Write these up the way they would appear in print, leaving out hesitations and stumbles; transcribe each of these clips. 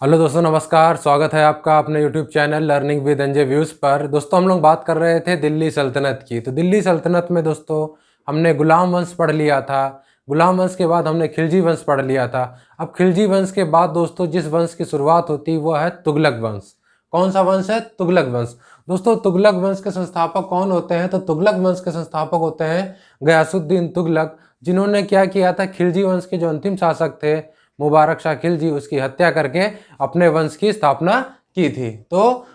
Hello दोस्तों, नमस्कार। स्वागत है आपका अपने YouTube channel learning with NJ views पर। दोस्तों, हम लोग बात कर रहे थे दिल्ली सल्तनत की। तो दिल्ली सल्तनत में दोस्तों हमने गुलाम वंश पढ़ लिया था। गुलाम वंश के बाद हमने खिलजी वंश पढ़ लिया था। अब खिलजी वंश के बाद दोस्तों जिस वंश की शुरुआत होती वो है तुगलक वंश। कौन सा वंश है? तुगलक वंश। दोस्तों, तुगलक वंश के संस्थापक कौन होते हैं? तो तुगलक वंश के संस्थापक होते हैं गयासुद्दीन तुगलक, जिन्होंने क्या किया था, खिलजी वंश के जो अंतिम शासक थे मुबारक शाह खिलजी, उसकी हत्या करके अपने वंश की स्थापना की थी। तो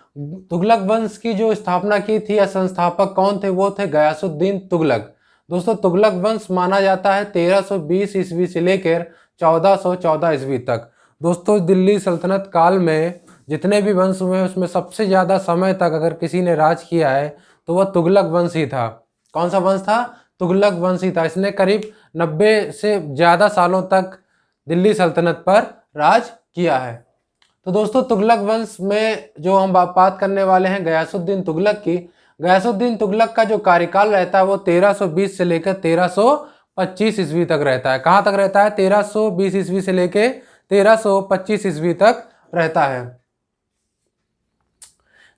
तुगलक वंश की जो स्थापना की थी या संस्थापक कौन थे? वो थे गयासुद्दीन तुगलक। दोस्तों, तुगलक वंश माना जाता है 1320 ईस्वी से लेकर 1414 ईस्वी तक। दोस्तों, दिल्ली सल्तनत काल में जितने भी वंश हुए उसमें सबसे ज़्यादा समय तक अगर किसी ने राज किया है तो वह तुगलक वंश ही था। कौन सा वंश था? तुगलक वंश ही था। इसने करीब 90 से ज़्यादा सालों तक दिल्ली सल्तनत पर राज किया है। तो दोस्तों, तुगलक वंश में जो हम बात करने वाले हैं गयासुद्दीन तुगलक की। गयासुद्दीन तुगलक का जो कार्यकाल रहता है वो 1320 से लेकर 1325 ईस्वी तक रहता है। कहाँ तक रहता है? 1320 ईस्वी से लेकर 1325 ईस्वी तक रहता है।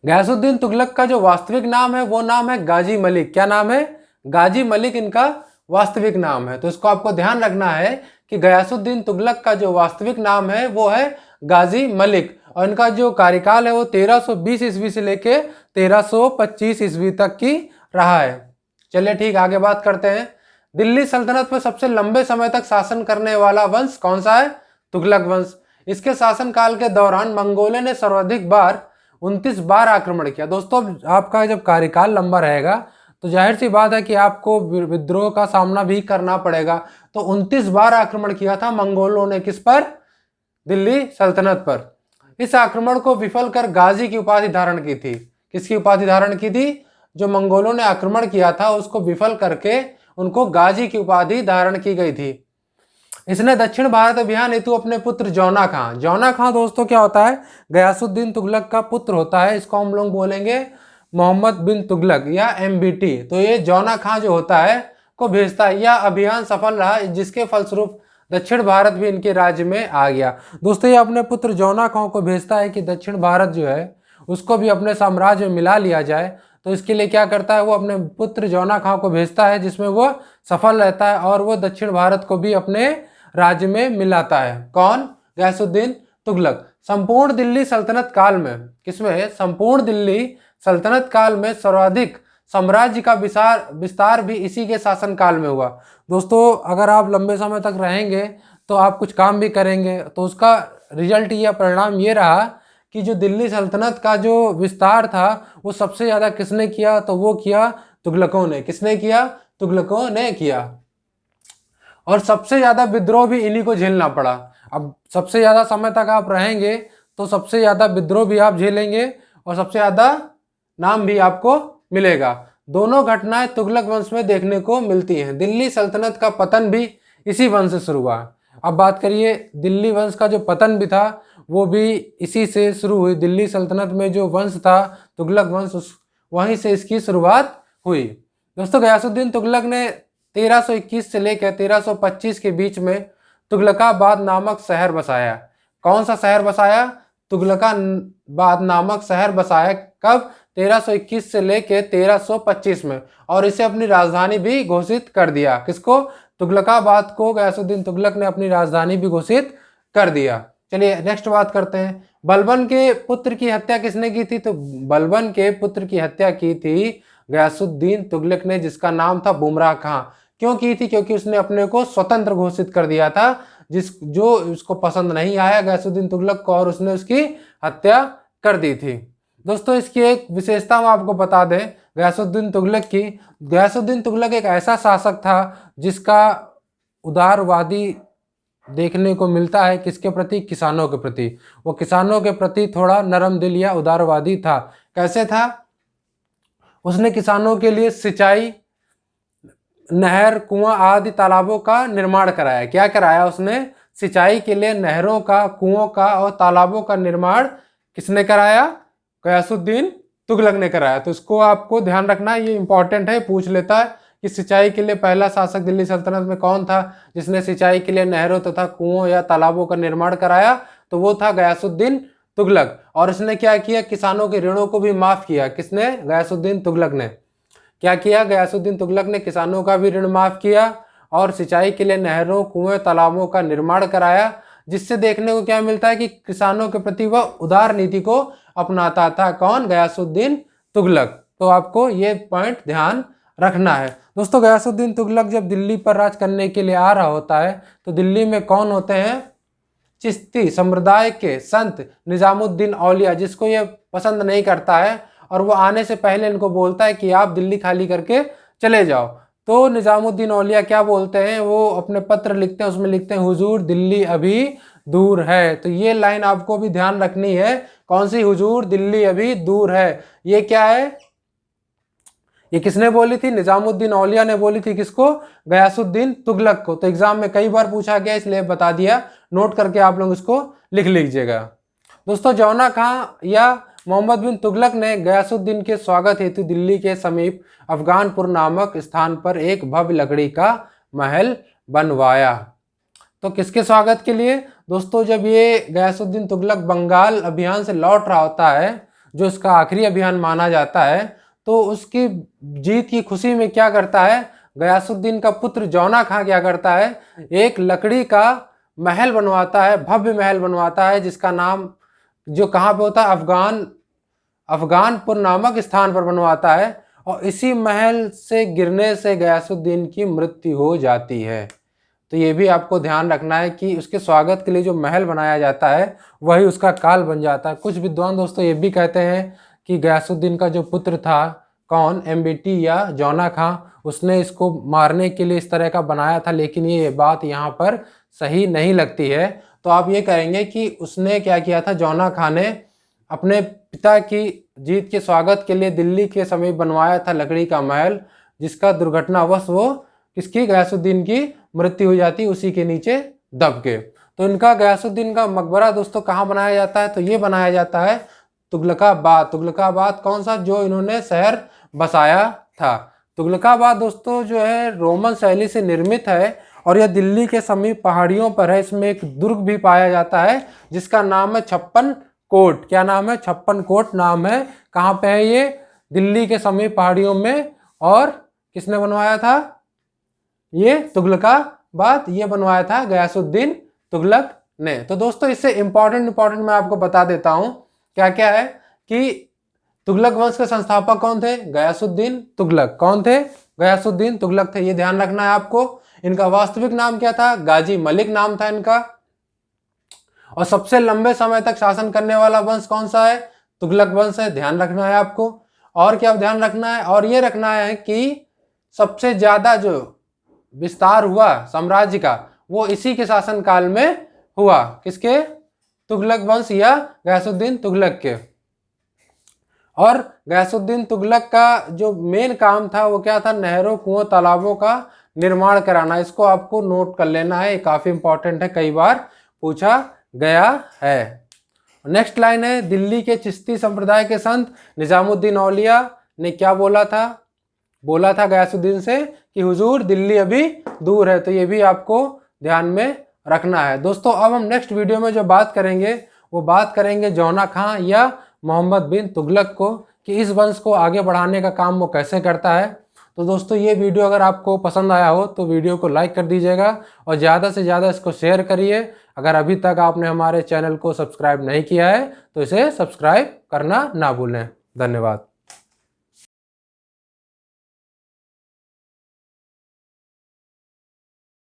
गयासुद्दीन तुगलक का जो वास्तविक नाम है वो नाम है गाजी मलिक। क्या नाम है? गाजी मलिक इनका वास्तविक नाम है। तो इसको आपको ध्यान रखना है कि गयासुद्दीन तुगलक का जो वास्तविक नाम है वो है गाजी मलिक, और इनका जो कार्यकाल है वो 1320 ईस्वी से लेके 1325 ईस्वी तक की रहा है। चलिए ठीक, आगे बात करते हैं। दिल्ली सल्तनत में सबसे लंबे समय तक शासन करने वाला वंश कौन सा है? तुगलक वंश। इसके शासनकाल के दौरान मंगोलों ने सर्वाधिक बार 29 बार आक्रमण किया। दोस्तों, आपका जब कार्यकाल लंबा रहेगा तो जाहिर सी बात है कि आपको विद्रोह का सामना भी करना पड़ेगा। तो 29 बार आक्रमण किया था मंगोलों ने किस पर? दिल्ली सल्तनत पर। इस आक्रमण को विफल कर गाजी की उपाधि धारण की थी। किसकी उपाधि धारण की थी? जो मंगोलों ने आक्रमण किया था उसको विफल करके उनको गाजी की उपाधि धारण की गई थी। इसने दक्षिण भारत अभियान हेतु अपने पुत्र जौना खां। जौना खां दोस्तों क्या होता है? गयासुद्दीन तुगलक का पुत्र होता है। इसको हम लोग बोलेंगे मोहम्मद बिन तुगलक या MBT। तो ये जौना खां जो होता है को भेजता है। यह अभियान सफल रहा, जिसके फलस्वरूप दक्षिण भारत भी इनके राज्य में आ गया। दोस्तों, ये अपने पुत्र जौना खां को भेजता है कि दक्षिण भारत जो है उसको भी अपने साम्राज्य में मिला लिया जाए। तो इसके लिए क्या करता है? वो अपने पुत्र जौना खां को भेजता है, जिसमें वो सफल रहता है और वो दक्षिण भारत को भी अपने राज्य में मिलाता है। कौन? गयासुद्दीन तुगलक। संपूर्ण दिल्ली सल्तनत काल में, किसमें? संपूर्ण दिल्ली सल्तनत काल में सर्वाधिक साम्राज्य का विस्तार भी इसी के शासनकाल में हुआ। दोस्तों, अगर आप लंबे समय तक रहेंगे तो आप कुछ काम भी करेंगे, तो उसका रिजल्ट या परिणाम ये रहा कि जो दिल्ली सल्तनत का जो विस्तार था वो सबसे ज़्यादा किसने किया? तो वो किया तुगलकों ने। किसने किया? तुगलकों ने किया। और सबसे ज़्यादा विद्रोह भी इन्हीं को झेलना पड़ा। अब सबसे ज़्यादा समय तक आप रहेंगे तो सबसे ज़्यादा विद्रोह भी आप झेलेंगे और सबसे ज़्यादा नाम भी आपको मिलेगा। दोनों घटनाएं तुगलक वंश में देखने को मिलती हैं। दिल्ली सल्तनत का पतन भी इसी वंश से शुरू हुआ। अब बात करिए, दिल्ली वंश का जो पतन भी था वो भी इसी से शुरू हुई। दिल्ली सल्तनत में जो वंश था तुगलक वंश, वहीं से इसकी शुरुआत हुई। दोस्तों, गयासुद्दीन तुगलक ने 1321 से लेकर 1325 के बीच में तुगलकाबाद नामक शहर बसाया। कौन सा शहर बसाया? तुगलकाबाद नामक शहर बसाया। कब? 1321 से लेकर 1325 में, और इसे अपनी राजधानी भी घोषित कर दिया। किसको? तुगलकाबाद को गयासुद्दीन तुगलक ने अपनी राजधानी भी घोषित कर दिया। चलिए नेक्स्ट बात करते हैं। बलबन के पुत्र की हत्या किसने की थी? तो बलबन के पुत्र की हत्या की थी गयासुद्दीन तुगलक ने, जिसका नाम था बुमराह खां। क्यों की थी? क्योंकि उसने अपने को स्वतंत्र घोषित कर दिया था, जो उसको पसंद नहीं आया गयासुद्दीन तुगलक को, और उसने उसकी हत्या कर दी थी। दोस्तों, इसकी एक विशेषता हम आपको बता दें गयासुद्दीन तुगलक की। गयासुद्दीन तुगलक एक ऐसा शासक था जिसका उदारवादी देखने को मिलता है। किसके प्रति? किसानों के प्रति। वो किसानों के प्रति थोड़ा नरम दिल या उदारवादी था। कैसे था? उसने किसानों के लिए सिंचाई, नहर, कुआं आदि तालाबों का निर्माण कराया। क्या कराया उसने? सिंचाई के लिए नहरों का, कुओं का और तालाबों का निर्माण किसने कराया? गयासुद्दीन तुगलक ने कराया। तो इसको आपको ध्यान रखना, ये इंपॉर्टेंट है, पूछ लेता है कि सिंचाई के लिए पहला शासक दिल्ली सल्तनत में कौन था जिसने सिंचाई के लिए नहरों तथा कुओं या तालाबों का निर्माण कराया? तो वो था गयासुद्दीन तुगलक। और इसने क्या किया, किसानों के ऋणों को भी माफ किया। किसने? गयासुद्दीन तुगलक ने। क्या किया? गयासुद्दीन तुगलक ने किसानों का भी ऋण माफ किया और सिंचाई के लिए नहरों, कुएं, तालाबों का निर्माण कराया, जिससे देखने को क्या मिलता है कि किसानों के प्रति वह उदार नीति को अपनाता था। कौन? गयासुद्दीन तुगलक। तो आपको ये पॉइंट ध्यान रखना है। दोस्तों, गयासुद्दीन तुगलक जब दिल्ली पर राज करने के लिए आ रहा होता है तो दिल्ली में कौन होते हैं? चिश्ती संप्रदाय के संत निजामुद्दीन औलिया, जिसको ये पसंद नहीं करता है और वो आने से पहले इनको बोलता है कि आप दिल्ली खाली करके चले जाओ। तो निजामुद्दीन औलिया क्या बोलते हैं, वो अपने पत्र लिखते हैं, उसमें लिखते हैं हुजूर दिल्ली अभी दूर है। तो ये लाइन आपको भी ध्यान रखनी है। कौन सी? हुजूर दिल्ली अभी दूर है। ये क्या है? ये किसने बोली थी? निजामुद्दीन औलिया ने बोली थी। किसको? गयासुद्दीन तुगलक को। तो एग्जाम में कई बार पूछा गया, इसलिए बता दिया, नोट करके आप लोग इसको लिख लीजिएगा। दोस्तों, जौना खां या मोहम्मद बिन तुगलक ने गयासुद्दीन के स्वागत हेतु दिल्ली के समीप अफगानपुर नामक स्थान पर एक भव्य लकड़ी का महल बनवाया। तो किसके स्वागत के लिए? दोस्तों, जब ये गयासुद्दीन तुगलक बंगाल अभियान से लौट रहा होता है, जो इसका आखिरी अभियान माना जाता है, तो उसकी जीत की खुशी में क्या करता है, गयासुद्दीन का पुत्र जौना खां क्या करता है, एक लकड़ी का महल बनवाता है, भव्य महल बनवाता है, जिसका नाम जो कहाँ पे होता है, अफगानपुर नामक स्थान पर बनवाता है। और इसी महल से गिरने से गयासुद्दीन की मृत्यु हो जाती है। तो ये भी आपको ध्यान रखना है कि उसके स्वागत के लिए जो महल बनाया जाता है वही उसका काल बन जाता है। कुछ विद्वान दोस्तों ये भी कहते हैं कि गयासुद्दीन का जो पुत्र था, कौन, एमबीटी या जौना खां, उसने इसको मारने के लिए इस तरह का बनाया था, लेकिन ये बात यहाँ पर सही नहीं लगती है। तो आप ये कहेंगे कि उसने क्या किया था, जौना खां ने अपने पिता की जीत के स्वागत के लिए दिल्ली के समीप बनवाया था लकड़ी का महल, जिसका दुर्घटनावश वो किसकी, गयासुद्दीन की मृत्यु हो जाती उसी के नीचे दब के। तो इनका गयासुद्दीन का मकबरा दोस्तों कहाँ बनाया जाता है, तो ये बनाया जाता है तुगलकाबाद। तुगलकाबाद कौन सा, जो इन्होंने शहर बसाया था। तुगलकाबाद दोस्तों जो है रोमन शैली से निर्मित है और यह दिल्ली के समीप पहाड़ियों पर है। इसमें एक दुर्ग भी पाया जाता है जिसका नाम है छप्पन कोट। क्या नाम है? छप्पन कोट नाम है। कहाँ पे है ये? दिल्ली के समीप पहाड़ियों में। और किसने बनवाया था ये? तुगलकाबाद ये बनवाया था गयासुद्दीन तुगलक ने। तो दोस्तों इससे इंपॉर्टेंट मैं आपको बता देता हूं क्या क्या है कि तुगलक वंश के संस्थापक कौन थे? गयासुद्दीन तुगलक। कौन थे? गयासुद्दीन तुगलक थे। ये ध्यान रखना है आपको। इनका वास्तविक नाम क्या था? गाजी मलिक नाम था इनका। और सबसे लंबे समय तक शासन करने वाला वंश कौन सा है? तुगलक वंश है। ध्यान रखना है आपको। और क्या ध्यान रखना है? और ये रखना है कि सबसे ज्यादा जो विस्तार हुआ साम्राज्य का वो इसी के शासन काल में हुआ। किसके? तुगलक वंश या गयासुद्दीन तुगलक के। और गयासुद्दीन तुगलक का जो मेन काम था वो क्या था? नहरों, कुओं, तालाबों का निर्माण कराना। इसको आपको नोट कर लेना है, काफी इंपॉर्टेंट है, कई बार पूछा गया है। नेक्स्ट लाइन है, दिल्ली के चिश्ती संप्रदाय के संत निजामुद्दीन औलिया ने क्या बोला था? बोला था गयासुद्दीन से कि हुजूर दिल्ली अभी दूर है। तो ये भी आपको ध्यान में रखना है। दोस्तों अब हम नेक्स्ट वीडियो में जो बात करेंगे वो बात करेंगे जौना खां या मोहम्मद बिन तुगलक को, कि इस वंश को आगे बढ़ाने का काम वो कैसे करता है। तो दोस्तों ये वीडियो अगर आपको पसंद आया हो तो वीडियो को लाइक कर दीजिएगा और ज़्यादा से ज़्यादा इसको शेयर करिए। अगर अभी तक आपने हमारे चैनल को सब्सक्राइब नहीं किया है तो इसे सब्सक्राइब करना ना भूलें। धन्यवाद।